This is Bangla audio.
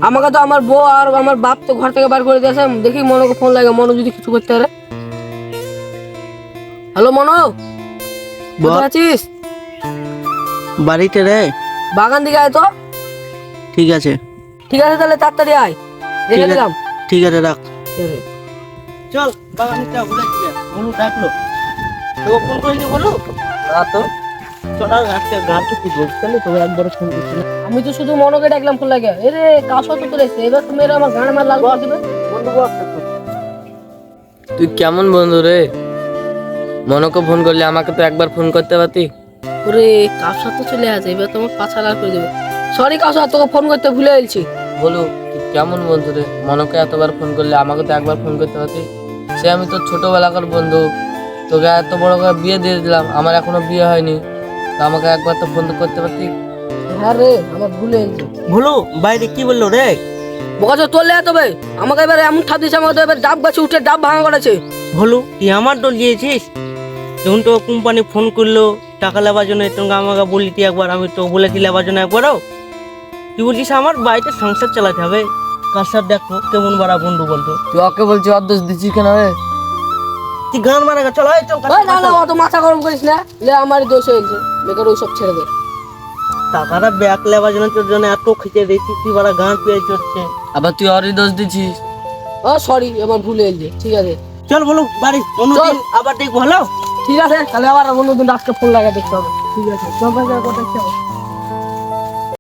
আমাকে তো আমার বউ আর আমার বাপ তো ঘর থেকে বার করে দিয়েছে। দেখি মনোকে ফোন লাগে, মনো যদি কিছু করতে পারে। হ্যালো মনো, কোথায় আছিস? বাড়িতে রে। বাগান দিকে আয় তো। ঠিক আছে ঠিক আছে তাহলে তাড়াতাড়ি আয়, রেখে দিলাম। ঠিক আছে রাখ। ঠিক আছে। চল বাগানে যা, ঘুরে গিয়ে বলু ডাকলো তোকে ফোন করিনি বলু তো চল আজকে গানটা তুই বলতে তোকে একবার ফোন করছিলাম। আমি তো শুধু মনোকে ডাকলাম ফোন লাগে। এরে কাশো তো করেছে, এবার তুমি আমার গান মার লাল করে দিবে। বন্ধু বল তুই কেমন বন্ধু রে? মনকে ফোন করলে আমাকে তো একবার ফোন করতে পারতি। ওরে কাশো তো চলে আসে, এবার তোমার পাছা লাল করে দেবে। সরি কাশো, তোকে ফোন করতে ভুলে গেছি। বলু তুই কেমন বন্ধু রে? মনকে এতবার ফোন করলে আমাকে তো একবার ফোন করতে পারতি। সে আমি তোর ছোটবেলাকার বন্ধু, তোকে এত বড় করে বিয়ে দিয়ে দিলাম, আমার এখনো বিয়ে হয়নি, তো আমাকে একবার তো ফোন করতে পারতি। হ্যাঁ রে, আমার ভুলে গেছি। বলু বাইরে কি বললো রে? বকাচো তোলে তবে আমাকে এবার এমন ঠাপ দিয়েছে, আমাকে তো এবার ডাব গাছে উঠে ডাব ভাঙা করেছে। বলু তুই আমার দল দিয়েছিস? যখন তো কোম্পানি ফোন করলো টাকা লেবার জন্য, তোকে আমাকে বলি তুই একবার, আমি তো বলেছি লেবার জন্য একবারও। তুই বলছিস আমার বাড়িতে সংসার চালাতে হবে। কার সাথে দেখো কেমন বড় বন্ধু বলতো। তুই ওকে বলছি অর্ধেক দিচ্ছিস কেন রে? তুই গান মারা চল হয় চল। ওই না না, অত মাথা গরম করিস না, লে আমারই দোষ হয়েছে, বেকার ওইসব ছেড়ে দে। টাকাটা ব্যাক লেবার জন্য তোর জন্য এত খিচে দিয়েছি, তুই বড় গান পেয়ে চড়ছে। আবার তুই ওরই দোষ দিচ্ছিস। ও সরি, আমার ভুলে গেছে। ঠিক আছে চল বলু বাড়ি অন্যদিন আবার দেখবো। হ্যালো ঠিক আছে, তাহলে আবার অন্যদিন আজকে ফোন লাগা দেখতে হবে। ঠিক আছে, কথা